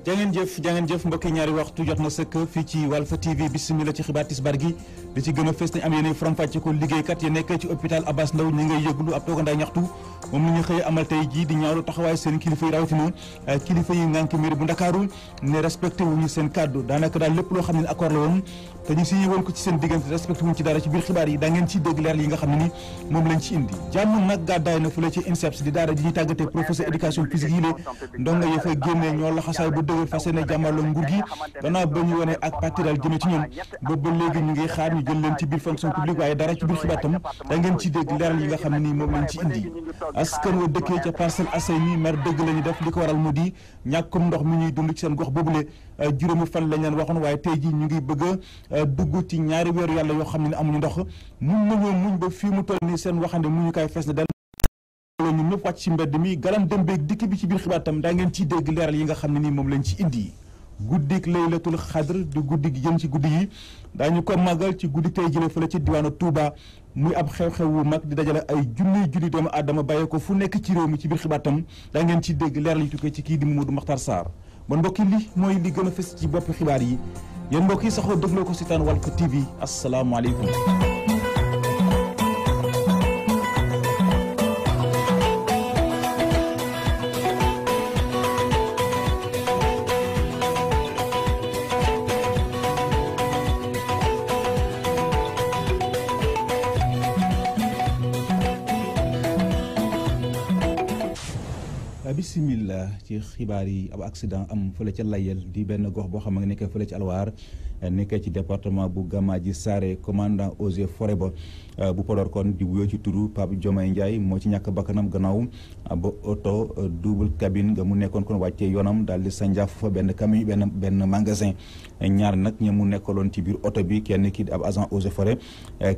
jangeen jëf mbokki ñaari waxtu jot na sëkk fii ci Walf TV bismillah ci xibaar tisbaar gi li ci gën a fës nañ am yéen faram-fàcce ko liggéeykat yi nekk ci hôpital Abass Ndao ñi ngay yëglu ab toogandaay ñaxtu moom la ñu xëyee amal tey jii di ñaawlu taxawaay seen kilifa yi rawatina kilifa yi ngànk mairie bu Ndakaaru ne respecté wuñu seen kàddu daanaka daal lépp loo xam ne accord la woon te ñu signé woon ko ci seen diggante respecté wuñu ci dara ci biir xibaar yi da ngeen ci dégg leer yi nga xam ne ni moom lañ ci indi jàmm nag gàddaay na fële ci INSEPS di daara ji ñuy tàggatee professeur éducation physique yi lée ndongo ya fa génnee ñoo laxasaay bu dëgër fas yéene jàmmarloo nguur gi gannaaw ba ñu wone ak partiral jëme ci ñoom boobu ba léegi ñu ngi xaar ñu jël leen ci biir fonction publique waaye dara ci biir xibaar tam da ngeen ci dégg leeral yi nga xam ne ni moom lañ ci indi askan wa dëkkee ca Parcelles Assainies mer dëgg la ñu def li ko waral mu di ñàkkum ndox mi ñuy dund ci seen gox boobule juróomi fan lañ leen waxoon waaye tey ji ñu ngi bëgg a dugg ci ñaari weeru yàlla yoo xam ne ni amuñu ndox muñ nañoo muñ ba fii mu toll ni seen waxande muñu kaay fees na dal ñun ñëpp wàcc ci mbedd mi galan dem beeg dikk bi ci biir xibaar tam daa ngeen ciy dégg leeral yi nga xam ne nii moom lañ ci indi guddik laylatul xadr di guddi gi jëm ci guddi yi daañu ko màggal ci guddi tey jëlee fële ci diwaanu Touba muy ab xew-xew wu mag di dajale ay junni doomu aadama bàyyee ko fu nekk ci réew mi ci biir xibaar tam daa ngeen ciy dégg leeral yi tukkee ci kii di Mamadou Makhtar Sarr bon mbokk yi li mooy li gën a fës ci bopp xibaar yi yéen mbokk yi saxoo dégloo ko si taan Walf TV asalaamaaleykum. bismillah ci xibaar yi ab accident am fële ca Layel di benn gox boo xam ne nekkee fële ci Alwaar nekkee ci département bu Gamaji Saré commandant eaux et forêt ba bu Podor kon di wuyoo ci turu Pape Diomaye Ndiaye moo ci ñàkk bakkanam gannaaw ba oto double cabine nga mu nekkoon kon wàccee yoonam daal di sanjaaf fa benn camion benn magasin ñaar nag ña mu nekkaloon ci biir oto bi kenn ki di ab agent eaux et forêt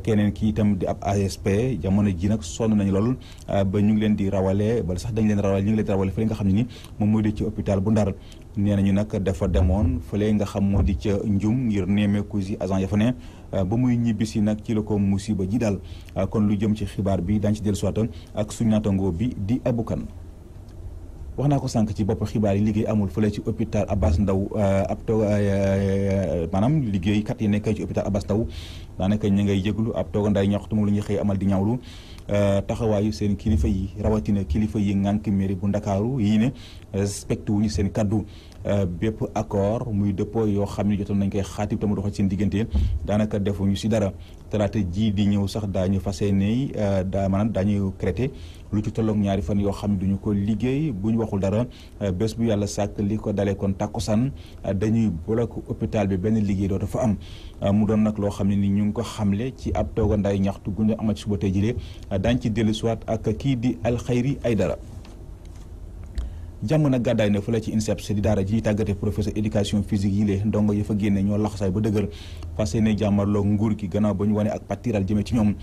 keneen ki itam di ab ASP jamono ji nag sonn nañu lool ba ñu ngi leen di rawale bala sax dañ leen rawale ñu ngi leen di rawale fële nga xam ne ni moom mooy di ci hôpital bu Ndar nee nañu nag dafa demoon fële nga xam moo di ca Njum ngir nemmeeku si agent ya fa ne ba muy ñibbisi nag ci la ko musiba ji daal kon lu jëm ci xibaar bi daañu ci dellusiwaat ak suñu naataango bi di abukan wax naa ko sànq ci bopp xibaar yi liggéey amul fële ci hôpital Abass Ndao maanaam liggéeykat yi nekk ci hôpital Abass Ndao daanaka ñu ngay yëglu ab toogandaay ñaxtu moom la ñuy xëy amal di ñaawlu taxawaayu seen kilifa yi rawatina kilifa yi ngànk mairie bu Ndakaaru yi ne respecté wuñu seen kaddu bépp accord muy dëppoo yoo xam ne jotoon nañ koy xaatim te mu doxal seen diggante daanaka defuñu si dara talaata ji di ñëw sax daañu fas yéene maanaam daañu créé lu ci tolloog ñaari fan yoo xam ne duñu ko liggéey bu ñu waxul dara bés bu yàlla sàkk li ko dalee kon takkusaan dañuy bloqué hôpital bi benn liggéey dootu fa am mu doon nag loo xam ne ni ñu ngi ko xamle ci ab toogandaay ñaxtu gu ñu amal ci suba tey jilee daañ ci dellu siwaat ak kii di Alxayri Aydara jàmm nag gàddaay na fële ci INSEPS di daara ji ñuy tàggatee professeur éducation physique yi lee ndongo ya fa génne ñoo laxasaay ba dëgër fas yéene jàmmarloo nguur gi gannaaw ba ñu wane ak partiral jëmee ci ñoom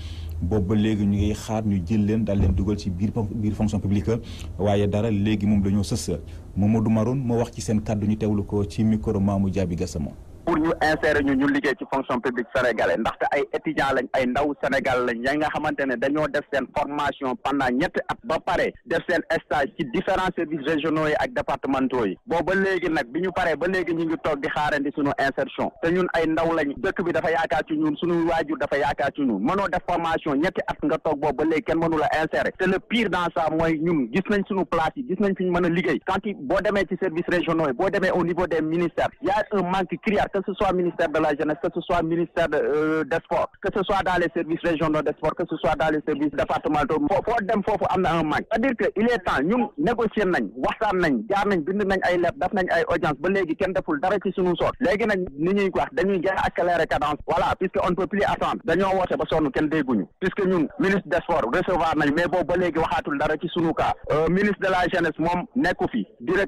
boobu ba léegi ñu ngi xaar ñu jël leen daal leen dugal ci biir fonction publique waaye dara léegi moom dañoo sës Mamadou Maroun moo wax ci seen kàddu ñu teewlu ko ci micro Mamou Diaby Gassama pour ñu insérer ñu liggéey ci fonction publique sénégalais ndaxte ay étudiants lañ ay ndaw Sénégal lañ ya nga xamante ne dañoo def seen formation pendant ñetti at ba pare def seen stage ci différents services régionaux yi ak départementaux yi boobu ba léegi nag bi ñu paree ba léegi ñu ngi toog di xaarandi suñu insertion te ñun ay ndaw lañ dëkk bi dafa yaakaar ci ñun suñu waajur dafa yaakaar ci ñun mënoo def formation ñetti at nga toog boobu ba léegi kenn mënu la insérer te le pire dans ça mooy ñun gis nañ suñu place yi gis nañ fi ñu mën a liggéey quand boo demee ci services régionaux yi boo demee au niveau des ministères y a un manque criard que ce soit ministère de la jeunesse, que ce soit ministère des sports, que ce soit dans les services régionaux des sports, que ce soit dans les services départementaux foo dem foofu am na un manque c'est-à-dire que il est temps ñun négocier nañ waxtaan nañ jaar nañ bind nañ ay lettre def nañ ay audience ba léegi kenn deful dara ci suñu soot léegi nag ni ñuy wax dañuy gën a accélérer cadence voilà puisque on ne peut plus attendre dañoo woote ba sonn kenn dégguñu puisque ñun ministre des sports recevoir nañ mais boobu ba léegi waxaatul dara ci suñu cas ministre de la jeunesse moom nekku fi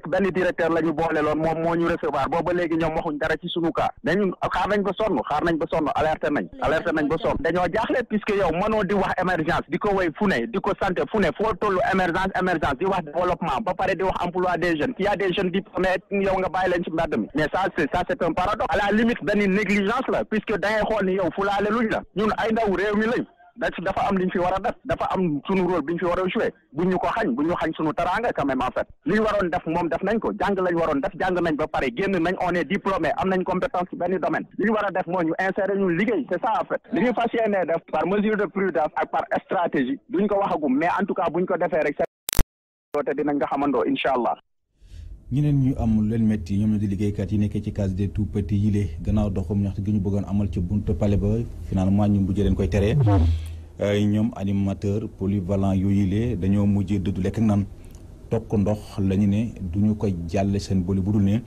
benn directeur la ñu boole loon moom moo ñu recevoir boobu ba léegi ñoom waxuñ dara ci suñu cas xaar nañ ba sonn alerté nañ ba sonn dañoo jaaxle puisque yow mënoo di wax émergence di ko wéy fu ne di ko santé fu ne foo tollu émergence di wax développement ba pare di wax emploi des jeunes il y a des jeunes diplômés yow nga bàyyi leen ci mbedd mi mais ça c'est un paradoxe à la limite benn négligence la puisque da ngay xool ni yow fulaale luñ la ñun ay ndaw réew mi lañ dafa am li ñu fi war a def dafa am sunu rôle bi ñu fi war a jouer bu ñu xañ sunu teraanga quand même en fait li ñu waroon def moom def nañ ko jàng lañ waroon def jàng nañ ba pare génn nañ on est diplômé am nañ compétence ci benn domaine li ñu war a def moo ñu insérer ñu liggéey c'est ça en fait li ñu fas yéenee def par mesure de prudence ak par stratégie duñ ko waxagum mais en tout cas buñ ko defee rek te dinañ nga xamandoo incha allah. ñeneen ñu am leen métti ñoom ñoo di liggéeykat yi nekkee ci case des tout petits yile gannaaw doxum ñaxtu gi ñu bëggoon amal ci buntu palais ba finalement ñu mujjee leen koy tere ñoom animateur polyvalent yooyu yile dañoo mujjee dëddu lekk ak naan tokk ndox la ñu ne du ñu koy jàlle seen boli bu dul ne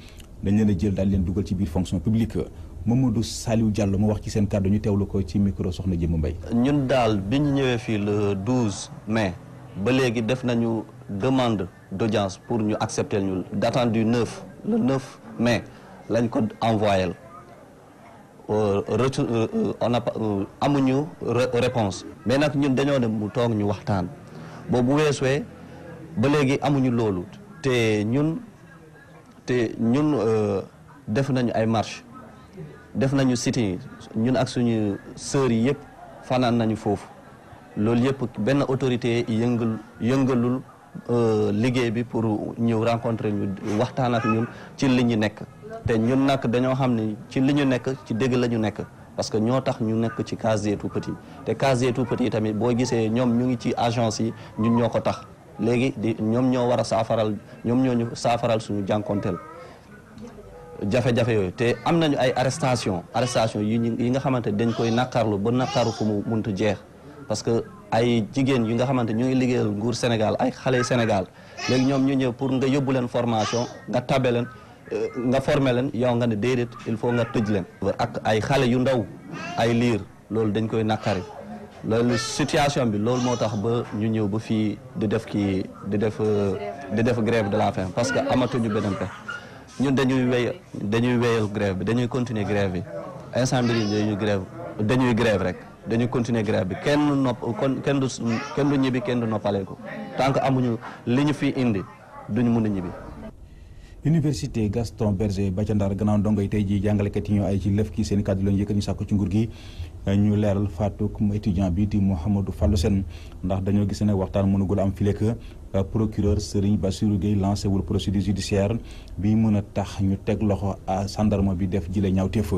dañ leen a jël daal leen dugal ci biir fonction publique Mamadou Saliou Diallo ma wax ci seen kàddu ñu teewlu ko ci micro soxna Jëmm Mbay. ñun daal bi ñu ñëwee fii le 12 mai ba léegi def nañu demande d'audience pour ñu accepter ñu datant du 9 le 9 mai lañ ko envoyé on a amuñu réponse mais nag ñun dañoo dem mu toog ñu waxtaan boobu weeswee ba léegi amuñu loolu te ñun def nañu ay marche def nañu sitting ñun ak suñu sœurs yi yëpp fanaan nañu foofu loolu yëpp benn autorité yëngalul liggéey bi pour ñëw rencontrer ñu waxtaan ak ñun ci li ñu nekk te ñun nag dañoo xam ne ci li ñu nekk ci dëgg la ñu nekk parce que ñoo tax ñu nekk ci case des tout-petits te case des tout-petits tamit boo gisee ñoom ñu ngi ci agence yi ñun ñoo ko tax léegi ñoom ñoo war a saafaral ñoom ñoo ñu saafaral suñu jànkonteel jafe-jafe yooyu te am nañu ay arrestation yi nga xamante dañ koy naqarlu ba naqaru fu mu muntu jeex parce que ay jigéen yi nga xamante ñu ngi liggéeyal nguur Sénégal ay xale Sénégal léegi ñoom ñu ñëw pour nga yóbbu leen formation nga tabe leen nga formé leen yow nga ne déedéet il faut nga tëj leen ak ay xale yu ndaw ay liir loolu dañ koy naqari loolu situation bi loolu moo tax ba ñu ñëw ba fii di def grève de la faim parce que amatuñu beneen pexe ñun dañuy wéyal grève bi dañuy continuer grève bi instant bi dañuy grève rek dañuy continuer grève bi kenn du ñibbi kenn du noppale ko tant que amuñu li ñu fi indi duñu mën a ñibbi. Université Gaston Berger ba ca Ndar gannaaw ndongo yi tey jii jàngalekat yi ñoo ay ci lëf ki seen i kàddu lañu yëkkat ñu sàkku ci nguur gi ñu leeral faatuk étudiant bi di Mouhamadou Fallou Sène ndax dañoo gis ne waxtaan mënugul am fii lekk procureur Serigne Bassirou Gueye lancé wul procédure judiciaire bi mën a tax ñu teg loxo à gendarme bi def jile ñaawteef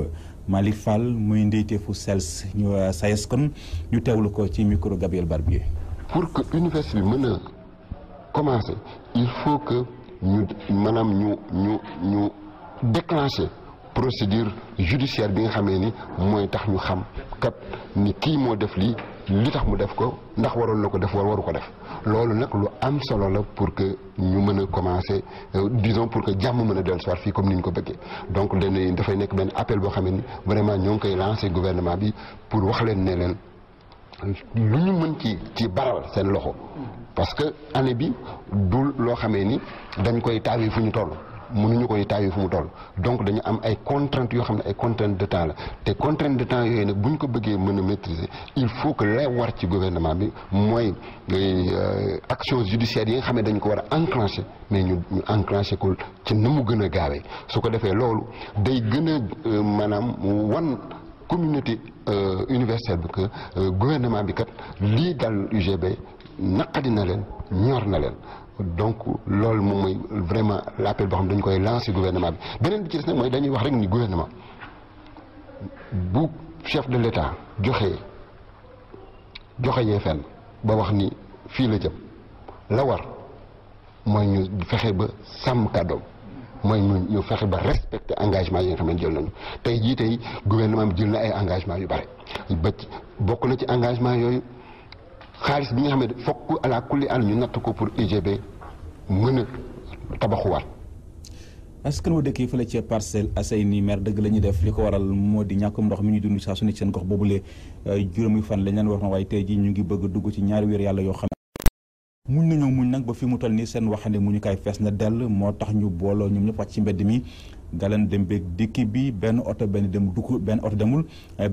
Malick Fall muy ndeyteefu SELS ñu SAES kon ñu teewlu ko ci micro Gabriel Barbier. pour que université bi mën a commencer il faut que ñu déclencher procédure judiciaire bi nga xamee ni mooy tax ñu xam kat ni kii moo def lii li tax mu def ko ndax waroon na ko def waru ko def loolu nag lu am solo la pour que ñu mën a commencer disons pour que jàmm mën a dellu soir fii comme ni ñu ko bëggee donc dafay nekk benn appel boo xamee ni vraiment ñoo ngi koy lancer gouvernement bi pour wax leen ne leen lu ñu mën ci baral seen loxo parce que année bi du loo xamee ni dañ koy taawi fu ñu toll mënuñu koy taawi fu mu toll donc dañu am ay contraintes yoo xam ne ay contraintes de temps la te contraintes de temps yooyu nag bu ñu ko bëggee mën a maîtriser il faut que lay war ci gouvernement bi mooy action judiciaire yi nga xam ne dañ ko war a enclencher mais ñu enclencher ko ci na mu gën a gaawee su ko defee loolu day gën a maanaam wan communauté universitaire bi que gouvernement bi kat lii dal UGB naqadi na leen ñor na leen donc loolu moom mooy vraiment l'appel boo xam dañu koy lancer gouvernement bi beneen bi ci des nag mooy dañuy wax rek ni gouvernement bu chef de l'État joxe yee fenn ba wax ni fii la jëm la war mooy ñu fexe ba sàmm kàddoom mooy ñu fexe ba respecter engagement yi nga xam ne jël nañu tey gouvernement bi jël na ay engagement yu bare ba bokk na ci engagement yooyu xaalis bi nga xam ne fokk ala kulli àll ñu natt ko pour UGB mën a tabaxuwaat. askan wa dëkk yi fële ca Parcelles Assainies maire dëgg la ñuy def li ko waral moo di ñàkkum ndox mi ñu dund saa su ne ci seen gox boobule juróomi fan lañ leen wax na waaye tey jii ñu ngi bëgg dugg ci ñaari weer yàlla yoo xam muñ nañoo muñ nag ba fi mu toll nii seen waxande mu ñu kaay fees na dell moo tax ñu booloo ñoom ñëpp wàcc ci mbedd mi galan dem beeg dikki bi benn oto benn oto demul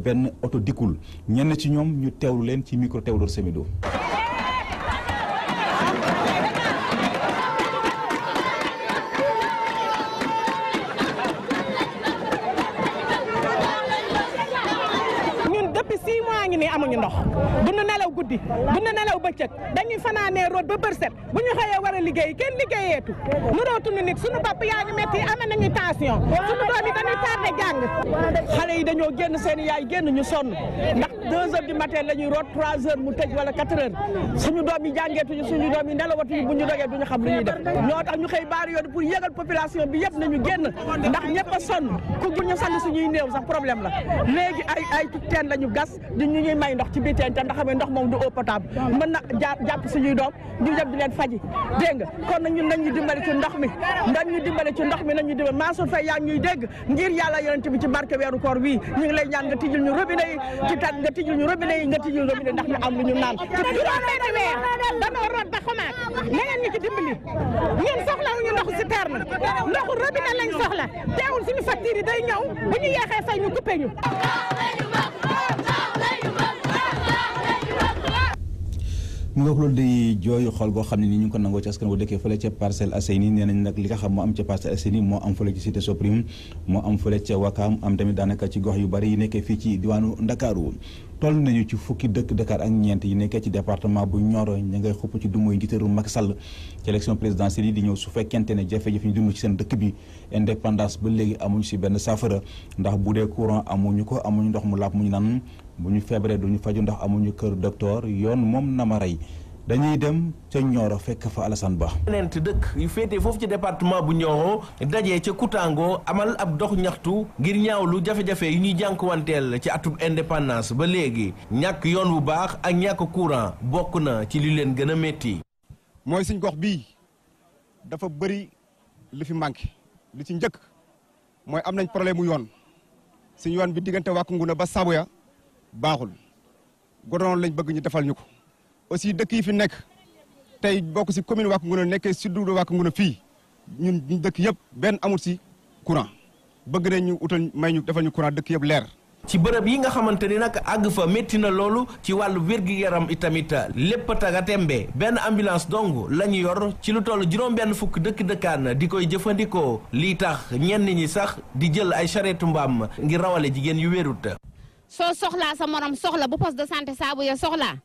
benn oto dikkul ñenn ci ñoom ñu teewlu leen ci micro Théodore Semedo. ñun depuis 6 mois ngi nii amuñu ndox bu ñu nelaw guddi du ñu nelaw bëccëg dañuy fanaanee root ba bërset bu ñu xëyee war a liggéey kenn liggéeyeetu nu rootunu nit suñu bopp yaa ngi metti am nañu tension suñu doom yi dañuy tardé jàng xale yi dañoo génn seen yaay génn ñu sonn ndax 2 heures du matin la ñuy root 3 heures mu tëj wala 4 heures suñu doom yi jàngeetuñu suñu doom yi nelawatuñu bu ñu dogee duñu xam lu ñuy def ñoo tax ñu xëy baari yoon pour yëgal population bi yëpp nañu génn ndax ñëpp a sonn ku bu ñu sànni suñuy néew sax problème la léegi ay teen la ñu gas di ñu ñuy may ndox ci biir teen te ndax xam ndox moom du eau potable mën na jàpp suñuy doom ñu dem di leen faji dégg nga kon nag ñun nañ ñu dimbali ci ndox mi nañu dimbali Mansour Faye yaa ngi ñuy dégg ngir yàlla yonent bi ci barke weeru koor wi ñu ngi lay ñaan nga tijjul ñu robinet yi nga tijjul ñu robinet ndax ñu am lu ñu naan ci juróom-benni weer danoo root ba xumaat leneen ñu ci dimbali ñun soxlawuñu ndoxu citerne ndoxu robinet lañ soxla teewul suñu facture yi day ñëw bu ñu yeexee fay ñu coupé ñu. mu nga loolu day jooyu xool goo xam ne ni ñu ngi ko nangoo ci askan bu dëkkee fële ca Parcelles Assainies nee nañ nag li nga xam moo am ca Parcelles Assainies moo am fële ci Cité Soprim moo am fële ca Wakaam am tamit daanaka ci gox yu bari yi nekkee fii ci diwaanu Ndakaaru toll nañu ci fukki dëkk Dakar ak ñeent yi nekkee ci département bu Nioro ña ngay xupp ci du mooy njiitaru Macky Sall ci élection présidentielle yi di ñëw su fekkente ne jafe-jafe ñu dund ci seen dëkk bi indépendance ba léegi amuñu si benn saafara ndax bu dee courant amuñu ko amuñu ndox mu laab mu ñu naan bu ñu feebaree duñu faju ndax amuñu kër docteur yoon moom na ma rey dañuy dem ca Nioro fekk fa Alassane Ba. ñeent dëkk yu féetee foofu ci département bu Nioro dajee ca Koutango amal ab dox ñaxtu ngir ñaawlu jafe-jafe yu ñuy jànkuwanteel ci atub indépendance ba léegi ñàkk yoon bu baax ak ñàkk courant bokk na ci li leen gën a métti. mooy suñ gox bii dafa bëri li fi manqué li ci njëkk mooy am nañ problème mu yoon suñu yoon bi diggante Wack Ngouna ba Sabuya baaxul goudron lañ bëgg ñu defal ñu ko. aussi dëkk yi fi nekk tey bokk ci commune Wack Ngouna nekkee sud de Wack Ngouna fii ñun dëkk yëpp benn amul ci courant bëgg nañ ñu utal may ñu defal ñu courant dëkk yëpp leer. ci bërëb yi nga xamante ni nag àgg fa métti na loolu ci wàllu wér-gi-yaram itamit lépp taga tembe benn ambulance dong la ñu yor ci lu toll juróom-benn fukk dëkkaan di koy jëfandikoo lii tax ñenn ñi sax di jël ay charrette mbaam ngir rawale jigéen yu wérut. soo soxlaa sa morom soxla bu poste de santé saabu ya soxlaa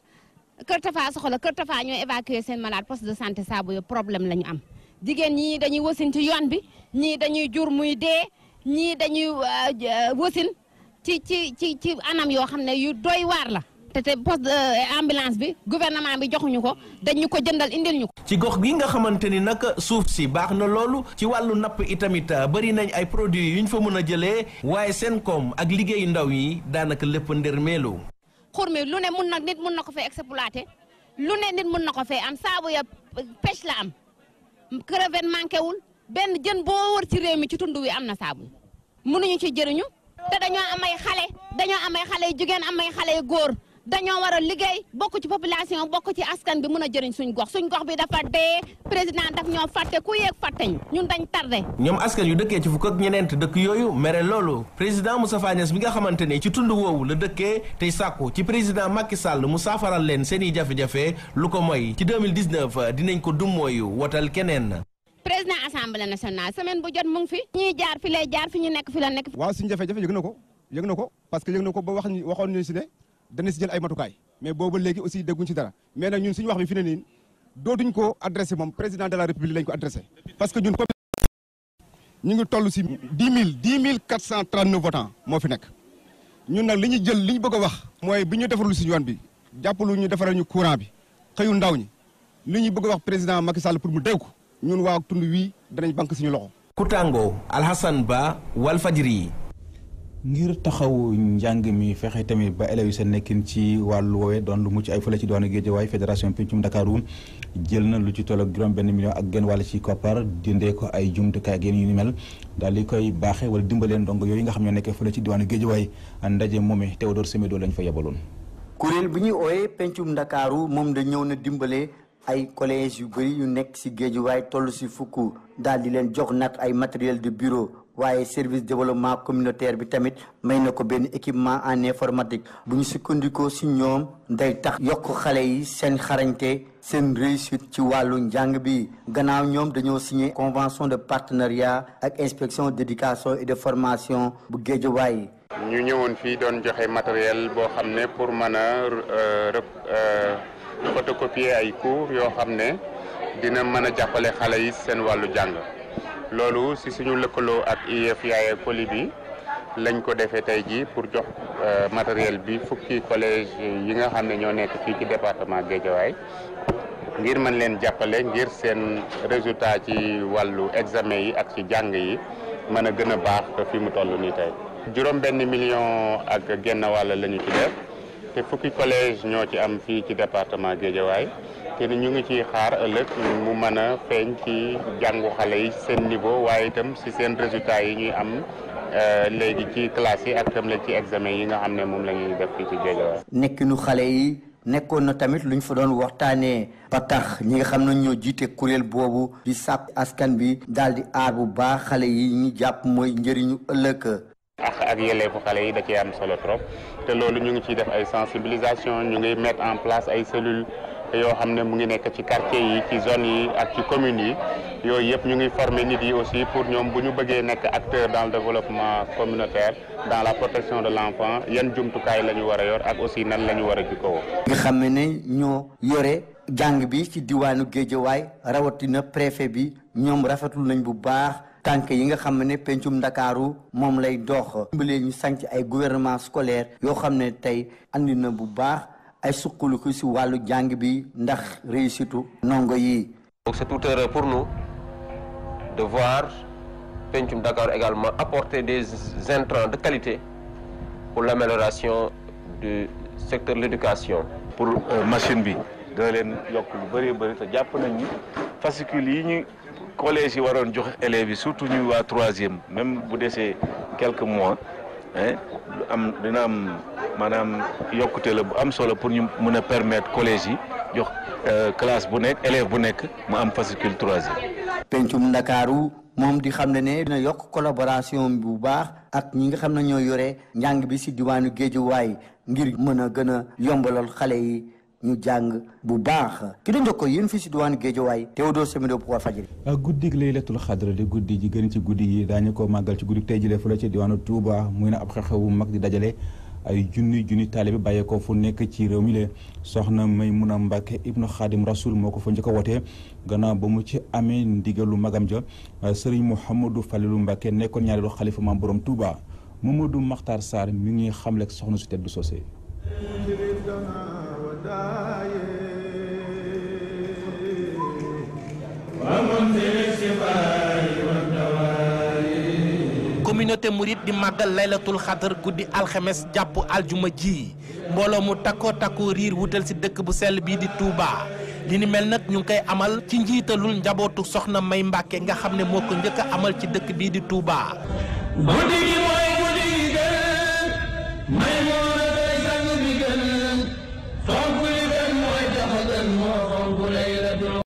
Kër Tafa soxla Kër Tafa ñooy évacuer seen malade poste de santé saabu ya problème la ñu am jigéen ñii dañuy wasin ci yoon bi ñii dañuy jur muy dee ñii dañuy wasin ci anam yoo xam ne yu doy waar la te poste ambulance bi gouvernement bi joxuñu ko dañu ko jëndal indil ñu ko. ci gox gi nga xamante ni nag suuf si baax na loolu ci wàllu napp itamit bëri nañ ay produits yu ñu fa mën a jëlee waaye seen koom ak liggéeyu ndaw yi daanaka lépp ndërmeelu. xur mi lu ne nit mun na ko fee exploité lu ne nit mun na ko fee am saabu ya pêche la am crevette manqué wul benn jën boo wër ci réew mi ci tund wi am na saabu mënuñu ci jëriñu te dañoo am ay xale yu jigéen am ay xale yu góor dañoo war a liggéey bokk ci population bokk ci askan bi mën a jëriñ suñ gox bi dafa dee président daf ñoo fàtte ku yeeg fàtteñ ñun dañ tardé. ñoom askan yu dëkkee ci fukk ak ñeneent dëkk yooyu mere loolu président Moustapha Niasse bi nga xamante ne ci tund woowu la dëkkee tey sàkku ci président Macky Sall mu saafaral leen seen i jafe-jafe lu ko mooy ci 2019 dinañ ko dummooyu wotal keneen. président assemblée nationale semaine bu jot mu ngi fi. ñuy jaar fi lay jaar fi ñu nekk fi la nekk. waaw suñu jafe-jafe yëg na ko parce que yëg na ko ba waxoon ñu si ne dana si jël ay matukaay mais boobu léegi aussi dégguñ ci dara mais nag ñun suñu wax bi fi ne nii dootuñ ko adressé moom président de la république lañ ko adressé parce que ñun ñu ngi toll si 10 439 votants moo fi nekk ñun nag li ñu bëgg a wax mooy bi ñu defarul si yoon bi jàppalu ñu defaral ñu courant bi xëyu ndaw ñi li ñu bëgg a wax président Macky Sall pour mu dégg ko ñun waa tund wii danañ banque suñu loxo. Koutango Alhassane Ba Walfadjri. ngir taxaw njàng mi fexe tamit ba élèves yi seen nekkin ci wàllu woowee doon lu mucc ay fële ci diwaanu Guédiawaye fédération Pencum Ndakaaru jël na lu ci toll ak juróom benn million ak genn wàll ci koppar dindee ko ay jumtukaay ak yéen yu ni mel daal di koy baaxee wala dimbaleen ndongo yooyu nga xam ñoo nekkee fële ci diwaanu Guédiawaye ndaje moome Théodore Semedo lañ fa yebaloon. kuréel bi ñuy ooyee Pencum Ndakaaru moom da ñëw na dimbale ay collège yu bëri yu nekk ci Guédiawaye toll ci fukk daal di leen jox nag ay matériel de bureau waaye service développement communautaire bi tamit may na ko benn équipement en informatique bu ñu sukkandikoo ci ñoom day tax yokk xale yi seen xarañte seen réussite ci wàllu njàng bi gannaaw ñoom dañoo signé convention de partenariat ak inspection d'éducation et de formation bu Guédiawaye ñu ñëwoon fii doon joxe matériel boo xam ne pour mën a photocopier ay cours yoo xam ne dina mën a jàppale xale yi seen wàllu jàng loolu si suñu lëkkaloo ak IEF Yaye Coly bi lañ ko defee tey jii pour jox matériel bi fukki collège yi nga xam ne ñoo nekk fii ci département Guédiawaye ngir mën leen jàppale ngir seen résultat ci wàllu examen yi ak ci jàng yi mën a gën a baax fi mu toll nii tey. 5 millions ak genn wàll la ñu ci def te fukki collège ñoo ci am fii ci département Guédiawaye te ñu ngi ciy xaar ëllëg mu mën a feeñ ci jàngu xale yi seen niveau waaye itam si seen résultat yi ñuy am léegi ci classe yi ak tam la ci examen yi nga xam ne moom la ñuy def fii ci Guédiawaye. nekkinu xale yi nekkoon na tamit luñ fa doon waxtaanee ba tax ñi nga xam ne ñoo jiite kuréel boobu di sàpp askan bi daal di aar bu baax xale yi ñu jàpp mooy njëriñu ëllëg. ak yelleefu xale yi da cee am solo trop te loolu ñu ngi ciy def ay sensibilisation ñu ngi mettre en place ay cellules yoo xam ne mu ngi nekk ci quartier yi ci zones yi ak ci communes yi yooyu yëpp ñu ngi former nit yi aussi pour ñoom bu ñu bëggee nekk acteur dans le développement communautaire dans la protection de l'enfant yan jumtukaay la ñu war a yor ak aussi nan la ñu war a jikkoo. nga xam ne ñoo yore jàng bi ci diwaanu Guédiawaye rawatina préfet bi ñoom rafetlu nañ bu baax tànk yi nga xam ne pencum Ndakaaru moom lay dox. dimbalee ñu sanc ay gouvernement scolaire yoo xam ne tey andi na bu baax ay suqaliku ci wàllu jàng bi ndax réussitu ndongo yi. Donc c'est tout heureux pour nous de voir Pencum Dakar également apporter des intrants de qualité pour l'amélioration du secteur de l'éducation. Pour machine bi dina leen yokk lu bëree bëri te jàpp nañ ni fascicule yi ñu collège yi waroon jox élèves yi surtout ñu waa 3e même bu desee quelques mois dina am maanaam yokkute la bu am solo pour ñu mën a permettre collège yi jox classe bu nekk élève bu nekk mu am fascicule 3e. Pencum Ndakaaru moom di xam ne dina yokk collaboration bu baax ak ñi nga xam ne ñoo yore njàng bi ci diwaanu Guédiawaye ngir mën a gën a yombalal xale yi ñu jàng bu baax ki doon jokkoo yéen fii ci diwaanu Guédiawaye Théodore Semedo pour Walfadjri. guddig Laylatul Xadr di guddi ji gën ci guddi yi daañu ko màggal ci guddi tey jëlee fële ci diwaanu Touba muy na ab xew-xew bu mag di dajale ay junni taalibe bàyyeekoo fu nekk ci réew mi le soxna Maymuna Mbàkke ibnu Xaadim Rasul moo ko fa njëkk a wootee gannaaw ba mu ci amee ndigalu magam ja sëriñ Mouhamadou Falilu Mbàkke nekkoon ñaareelu xalifa maam borom Touba Mamadou Makhtar Sarr mi ngi xamle soxna su tedd soosé. communauté mouride di màggal laylatul xadar guddi alxemes jàpp aljuma ji mbooloo mu takkoo riir wutal ci dëkk bu sell bii di Touba li ni mel nag ñu ngi koy amal ci njiitalul njabootu soxna May Mbàkke nga xam ne moo ko njëkk a amal ci dëkk bii di Touba. guddi gi mooy guddi gi gën may moo koy sang bi gën fonk li gën mooy dafa gën moo fonk laylatul.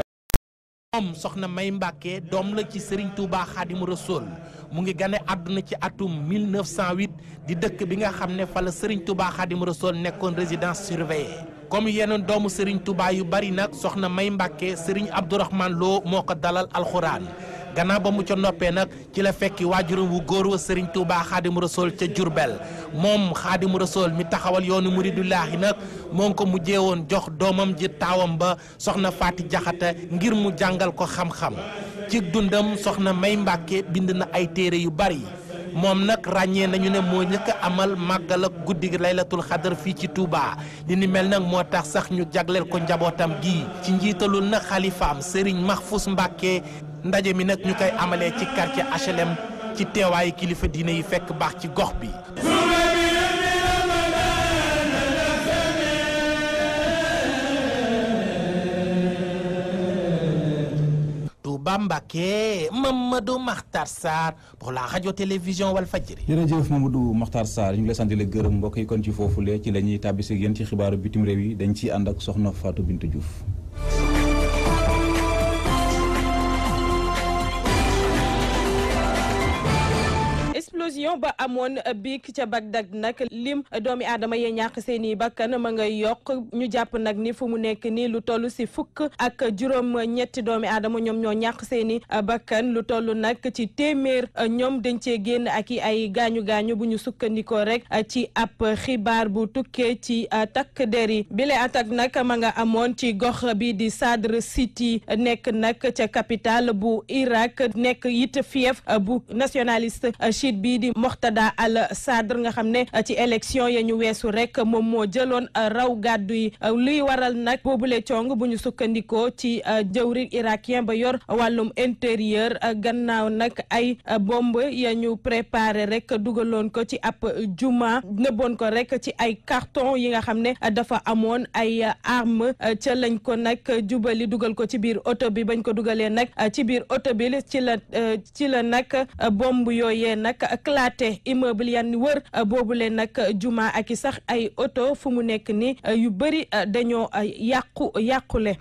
moom soxna May Mbàkke doom la ci Serigne Touba Xaadimu Rasuul mu ngi gane àdduna ci atum 1908 di dëkk bi nga xam ne fa la Serigne Touba Xaadimu Rasuul nekkoon résidence surveillée comme yeneen doomu Serigne Touba yu bari nag soxna May Mbàkke Serigne Abdourahmane Lo moo ko dalal alxuraan gannaaw ba mu ca noppee nag ci la fekki waajuram wu góor wa Serigne Touba Xaadimu Rasuul ca Jurbel moom Xaadimu Rasuul mi taxawal yoonu muridulaahi nag moo ngi ko mujjee woon jox doomam ji taawam ba soxna Faati Jaxate ngir mu jàngal ko xam-xam ci dundam soxna May Mbàkke bind na ay téere yu bari moom nag ràññee nañu ne moo njëkk a amal màggal ak guddi laylatul xadar fii ci Touba li ni mel nag moo tax sax ñu jagleel ko njabootam gi ci njiitalul nag xalifaam Serigne Mahfous Mbàkke ndaje mi nag ñu koy amalee ci quartier HLM ci teewaayu kilifa diine yi fekk baax ci gox bi. Touba Mbacké Mamadou Makhtar Sarr pour la radio-télévision Walfadjri. jërëjëf Mamadou Makhtar Sarr ñu ngi lay sant di la gërëm mbokk yi kon ci foofule ci la ñuy tàbbisi ak yéen ci xibaaru bitim réew yi dañ ciy ànd ak soxna Fatou Bintou Diouf. explosion ba amoon biig ca Bagdad nag lim doomi aadama yee ñàkk seeni bakkan ma ngay yokk ñu jàpp nag ni fu mu nekk nii lu toll si fukk ak juróom ñetti doomi aadama ñoom ñoo ñàkk seeni bakkan lu toll nag ci téeméer ñoom dañ cee génn ak i ay gaañu-gaañu bu ñu sukkandikoo rek ci ab xibaar bu tukkee ci takk der yi bile attaque nag ma nga amoon ci gox bi di Sadr City nekk nag ca capitale bu Irak nekk it fief bu nationaliste chiite bi di Moqtada al Sadr nga xam ne ci élection ya ñu weesu rek moom moo jëloon raw gàddu yi luy waral nag boobule cong bu ñu sukkandikoo ci jëwriñ irakien ba yor wàllum intérieur gannaaw nag ay bomb ya ñu préparé rek dugaloon ko ci ab juma nëbboon ko rek ci ay carton yi nga xam ne dafa amoon ay arme ca lañ ko nag jubali dugal ko ci biir oto bi bañ ko dugalee nag ci biir oto bi ci la nag bomb yooyee nag éclaté immeuble yan wër boobule nag juma ak i sax ay oto fu mu nekk ni yu bëri dañoo yàqule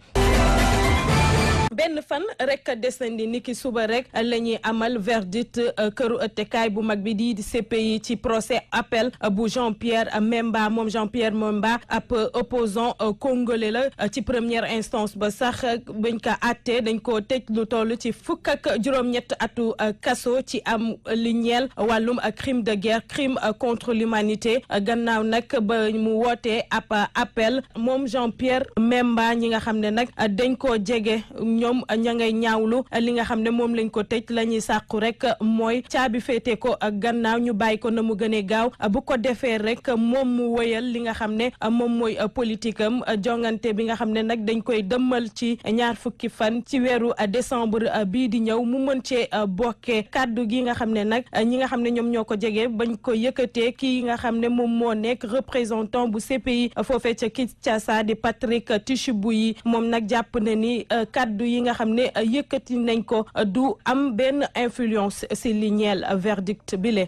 benn fan rek desandi niki suba rek la ñuy amal verdict këru ëttekaay bu mag bi di CPI ci procès appel bu Jean-Pierre Memba moom Jean-Pierre Memba ab opposant congolais la ci première instance ba sax bañ ko àttee dañ ko tëj lu toll ci fukk ak juróom-ñett atu kaso ci am li ñeel wàllum crime de guerre crime contre l'humanité gannaaw nag ba mu wootee ab appel moom Jean-Pierre Memba ñi nga xam ne nag dañ koo jege ñoom ña ngay ñaawlu li nga xam ne moom lañ ko tëj la ñuy sàqu rek mooy caabi féete ko gannaaw ñu bàyyi ko na mu gënee gaaw bu ko defee rek moom mu wëyal li nga xam ne moom mooy politique am jongante bi nga xam ne nag dañ koy dëmmal ci ñaar fukki fan ci weeru décembre bii di ñëw mu mën cee bokkee kàddu gi nga xam ne nag ñi nga xam ne ñoom ñoo ko jege bañ ko yëkkatee kii nga xam ne moom moo nekk représentant bu CPI foofee ca Kinshasa di Patrick Tchiboui moom nag jàpp na ni kàddu yi nga xam ne yëkkati nañ ko du am benn influence ci li ñeel verdict bile.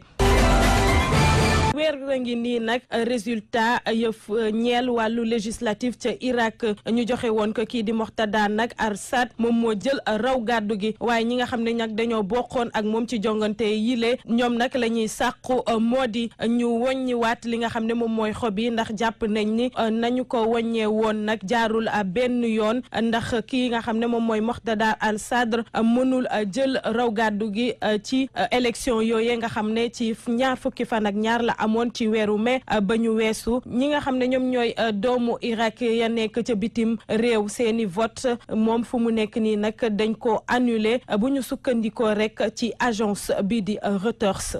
weer la ngi nii nag résultat yëf ñeel wàllu législatif ca Irak ñu joxe woon ko kii di Moqtada nag Al-Sadr moom moo jël raw gàddu gi waaye ñi nga xam ne nag dañoo bokkoon ak moom ci jongante yile ñoom nag la ñuy sàqu moo di ñu woññiwaat li nga xam ne moom mooy xob yi ndax jàpp nañ ni nañu ko woññee woon nag jaarul benn yoon ndax kii nga xam ne moom mooy Moqtada Al-Sadr mënul jël raw gàddu gi ci élection yooye nga xam ne ci ñaar fukki fan ak ñaar la amoon ci weeru mai ba ñu weesu ñi nga xam ne ñoom ñooy doomu Irak ya nekk ca bitim réew seeni vote moom fu mu nekk nii nag dañ ko annulé bu ñu sukkandikoo rek ci agence bi di Reuters.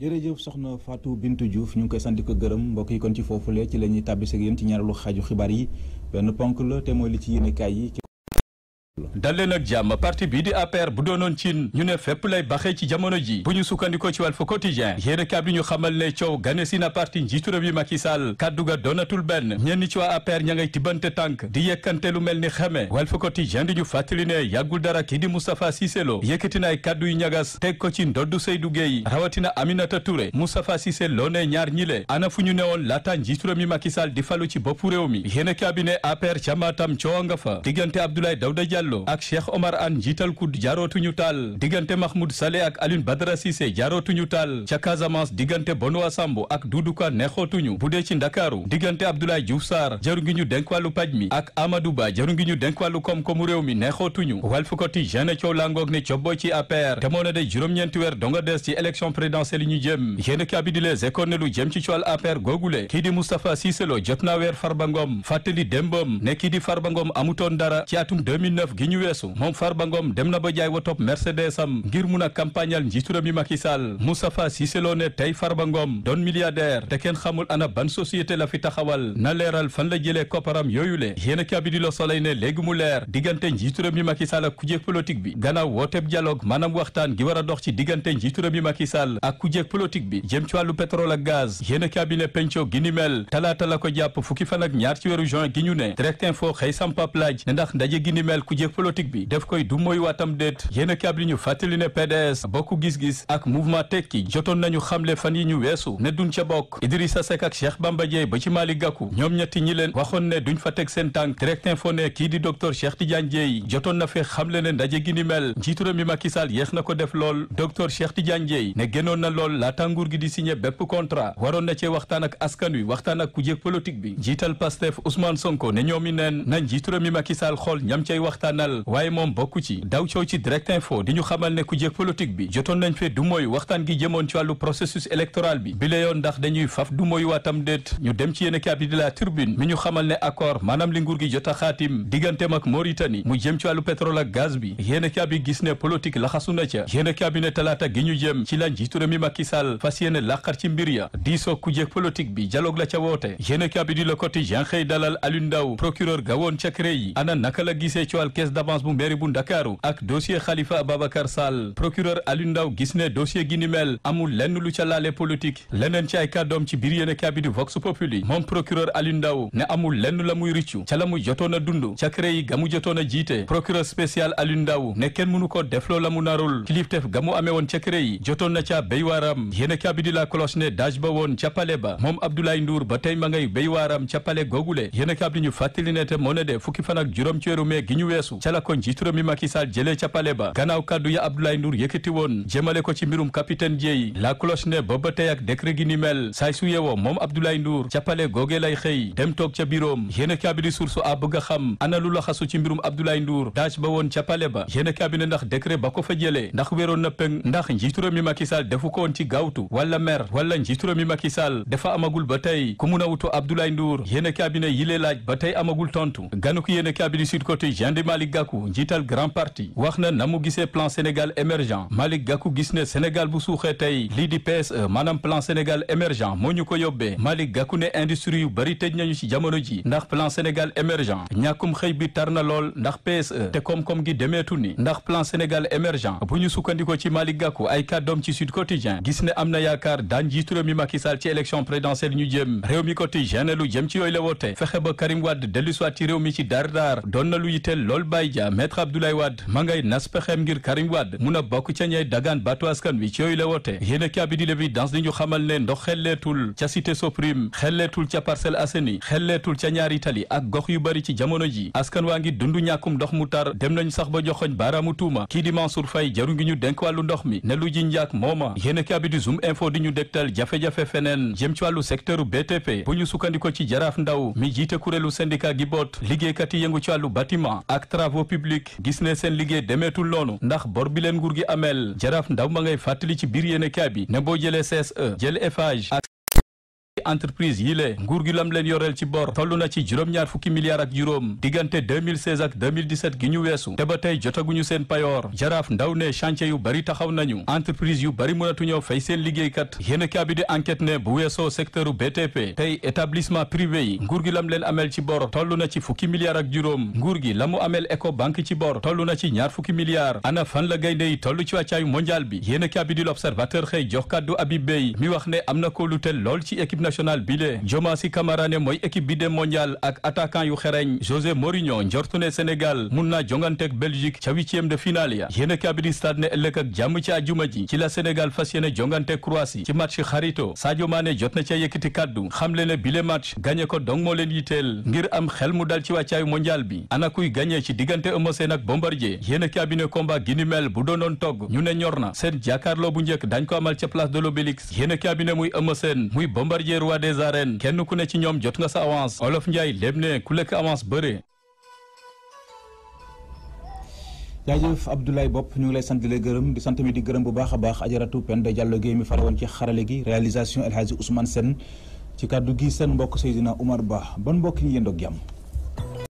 jërëjëf soxna Fatou Bintou Diouf ñu ngi koy sant ko gërëm mbokk yi kon ci foofule ci la ñuy tàbbisee ak yéen ci ñaareelu xaaju xibaar yi benn ponk la te mooy li ci yéenekaay yi. dal leen ak jàmm parti bii di APR bu doonoon cin ñu ne fépp lay baxee ci jamono ji bu ñu sukkandikoo ci Walf Quotidien yéene kaab bi ñu xamal ne coow gane si na parti njiitu réew mi Macky Sall kaddu ga doonatul benn ñenn ci waa APR ña ngay tibbante tànk di yekkante lu mel ni xeme Walf Quotidien di ñu fàttali ne yàggul dara kii di Moustapha Cissé Lo yëkkati na ay kaddu yu ñagas teg ko ci ndoddu Seydou Gueye rawatina Aminata Touré Moustapha Cissé Lo ne ñaar ñile ana fu ñu newoon laata njiitu réew mi Macky Sall di falu ci boppu réew mi yéene kaab bi ne APR ca Matam coow nga fa diggante Abdoulaye Daouda Diallo ak Cheikh Omar Anne njiital kud jaarootuñu taal diggante Mahmoud Saleh ak Alioune Badara Cissé jaarootuñu taal ca Casamance diggante Benoît Sambou ak Doudou Ka neexootuñu bu dee ci Ndakaaru diggante Abdoulaye Diouf Sarr jaru ngi ñu denk wàllu paj mi ak Amadou Ba jaru ngi ñu denk wàllu koom-koomu réew mi neexootuñu Walf Quotidien ne coow langoog ne cobboy ci APR te moo ne day juróom-ñeenti weer donga des ci élection présidentielle yi ñu jëm yéen kaabi di Les Échos ne lu jëm ci coowal APR googule kii di Moustapha Cissé Lo jot naa weer Farba Ngom fàttali démbam ne kii di Farba Ngom amutoon dara ci atum 2009 gi ñu weesu moom Farba Ngom dem na ba jaay wotop Mercedes am ngir mun a campagnal njiitu réew mi Macky Sall Moustapha Cissé Lo ne tey Farba Ngom doon milliardaire te kenn xamul ana ban société la fi taxawal na leeral fan la jëlee kopparam yooyu le yéen a bi di Le Soleil ne léegi mu leer diggante njiitu réew mi Macky Sall ak kujéeg politique bi gannaaw wooteb dialogue maanaam waxtaan gi war a dox ci diggante njiitu réew mi Macky Sall ak kujéeg politique bi jëm ci wàllu pétrole ak gaz yéen a bi ne penco gi ni mel talaata la ko jàpp fukki fan ak ñaar ci weeru juin gi ñu ne Direct Info xëy sampap laaj ne ndax ndaje gi ni mel kujéeg politique bi def koy du mooy waatam déet yéen kaab li ñu fàttali ne PDS bokk gis-gis ak mouvement tekki jotoon nañu xamle fan yi ñu weesu ne duñ ca bokk Idrissa Seck ak Cheikh Bamba Dièye ba ci Malick Gakou ñoom ñetti ñi leen waxoon ne duñ fa teg seen tànk Direct Info ne kii di docteur Cheikh Tidiane Dièye jotoon na fee xamle ne ndaje gi ni mel njiitu réew mi Macky Sall yéex na ko def lool docteur Cheikh Tidiane Dièye ne génnoon na lool laata nguur gi di signé bépp contrat waroon na cee waxtaan ak askan wi waxtaan ak kujéeg politique bi jiital Pastef Ousmane Sonko ne ñoom i neen na njiitu réew mi Macky Sall xool ñam cay waxtaanal waaye moom bokku ci daw coow ci Direct Info di ñu xamal ne kujéeg politique bi jotoon nañ fee du mooy waxtaan gi jëmoon ci wàllu processus électoral bi bi la yoon ndax dañuy faf du mooy waatam déet ñu dem ci yéen kaab di la Tribune mi ñu xamal ne accord maanaam li nguur gi jot a xaatim digganteem ak Mauritanie mu jëm ci wàllu pétrole ak gaz bi yéen kaab yi gis ne politique laxasu na ca yéen kaab yi ne talaata gi ñu jëm ci la njiitu réew mi Macky Sall fas yéene làqar ci mbir ya diisoo kujéeg politique bi dialogue la ca woote yéen kaab yi di Le Quotidien xëy dalal Alioune Ndao procureur gawoon ca CREI yi ana naka la gisee ci wàll caisse d'avance bu mairie bu Ndakaaru ak dossier Khalifa Ababacar Sall procureur Alioune Ndao gis ne dossier gi ni mel amul lenn lu ca laale politique leneen ci ay kàddoom ci biir yéen kaab yi di Vox Populi moom procureur Alioune Ndao ne amul lenn la muy riccu ca la mu jotoon a dund ca CREI yi ga mu jotoon a jiite procureur spécial Alioune Ndao ne kenn mënu ko defloo la mu narul kilifteef ga mu amee woon ca CREI yi jotoon na ca béy waaram yéen kaab yi di La Cloche ne daj ba woon ca pale ba moom Abdoulaye Ndour ba tey ma ngay béy waaram ca pale googule yéen kaab yi ñu fàttali ne te moo ne de fukki fan ak juróom ci weeru mee gi ñu weesu ca la ko njiitu réew mi Macky Sall jëlee ca pale ba gannaaw kàddu ya Abdoulaye Ndour yëkkati woon jëmale ko ci mbirum capitaine Dièye La Cloche ne ba tey ak décret gi ni mel saay su yeewoo moom Abdoulaye Ndour ca pale googee lay xëy dem toog ca biroom yéen kaab yi di Source A bëgg a xam ana lu la xasu ci mbirum Abdoulaye Ndour daaj ba woon ca pale ba yéen kaab yi ne ndax décret ba ko fa jëlee ndax wéroon na peng ndax njiitu réew mi Macky Sall defu ko woon ci gaawtu wala mer wala njiitu réew mi Macky Sall dafa amagul ba tey ku mun a wutu Abdoulaye Ndour yéen kaab yi ne yile laaj ba tey amagul tontu ganu ko yéen kaab yi di Sud Quotidien di Malick Gakou njiital Grand Parti wax na mu gisee plan Sénégal émergent Malick Gakou gis ne Sénégal bu suuxee tey lii di PSE maanaam plan Sénégal émergent moo ñu ko yóbbee Malick Gakou ne industrie yu bari tëj nañu ci jamono ji ndax plan Sénégal émergent ñàkkum xëy bi tar na lool ndax PSE te koom-koom gi demeetu ni ndax plan Sénégal émergent bu ñu sukkandikoo ci Malick Gakou ay kàddoom ci Sud Quotidien gis ne am na yaakaar daan njiitu réew mi Macky Sall ci élection présidentielle ñu jëm réew mi Quotidien lu jëm ci yooyu la woote fexe ba Karim Wade dellu soit ci réew mi ci daar doon na lu yitteel lool Baye Dia maître Abdoulaye Wade ma ngay nas pexeem ngir Karim Wade mun a bokk ca ñey dagaan baatu askan wi ci yooyu la woote yéen kaabi di l'évidence di ñu xamal ne ndox xelleetul ca Cité Soprim xelleetul ca Parcelles Assainies xelleetul ca ñaari tali ak gox yu bari ci jamono ji askan waa ngi dundu ñàkkum ndox mu tar dem nañ sax ba joxoñ baaraamu tuuma kii di Mansour Faye jaru ngi ñu denk wàllu ndox mi ne lu ji njaak mooma yéen kaabi di Zoom info di ñu dektal jafe-jafe feneen jëm ci wàllu secteur BTP bu ñu sukkandiko ci Jaraaf Ndaw mi jiite kuréelu syndicat gi boot liggéeykat yi yëngu ci wàllu bâtiment ak travaux publics gis ne seen liggéey demeetul noonu ndax bor bi leen nguur gi ameel Jaraaf Ndaw ma ngay fàttali ci biir yéen kaabi ne boo jëlee CSE jël Eiffage ak entreprise yi le nguur gi lam leen yoreel ci bor toll na ci juróom-ñaar fukki milliards ak juróom diggante 2016 ak 2017 gi ñu weesu te ba tey jotaguñu seen payoor Jaraaf Ndaw ne chantier yu bari taxaw nañu entreprise yu bari mënatuñoo fay seen liggéeykat yéen kaabi di enquête ne bu weesoo secteur BTP tey établissement privé yi nguur gi lam leen ameel ci bor toll na ci fukki milliards ak juróom nguur gi la mu ameel Ecobank ci bor toll na ci ñaar fukki milliards ana fan la gaynde yi toll ci wàccaayu mondial bi yéen kaabi di l'Observateur xëy jox kàddu Habib Beye mi wax ne am na ko lu tel lool ci équipe nationale bile Diomansy Kamara ne mooy équipe bi dem mondial ak attaquant yu xereñ José Mourinho njortu ne Sénégal mun naa jonganteeg Belgique ca 8e de finale ya yéen kaabi di stade ne ëllëg ak jàmm ci àjjuma ji ci la Sénégal fas yéene jonganteeg Croatie ci match xarito Sadio Mané jot na ca yëkkati kaddu xamle ne bile match gagné ko dong moo leen yitteel ngir am xel mu dal ci wàccaayu mondial bi ana kuy gagné ci diggante Eumeu Sène ak Bombardier yéen kaabi ne combat gi ni mel bu doonoon togg ñu ne ñor na seen jàkkaarloo bu njëkk dañ ko amal ca place de l'Obélisque yéen kaabi ne muy Eumeu Sène muy Bombardier roi des arènes kenn ku ne ci ñoom jot nga sa avance Olof Ndiaye léeb ne ku lekk avance bëre. jaajëf Abdoulaye Bopp ñu ngi lay sant di la gërëm di sant mi di gërëm bu baax a baax ajaratu Penda Diallo Guèye mi fare woon ci xarale gi réalisation El Hadji Ousmane Sène ci kàddu gi seen mbokk Seydina Oumar Ba ban mbokk yi yéen doog jàmm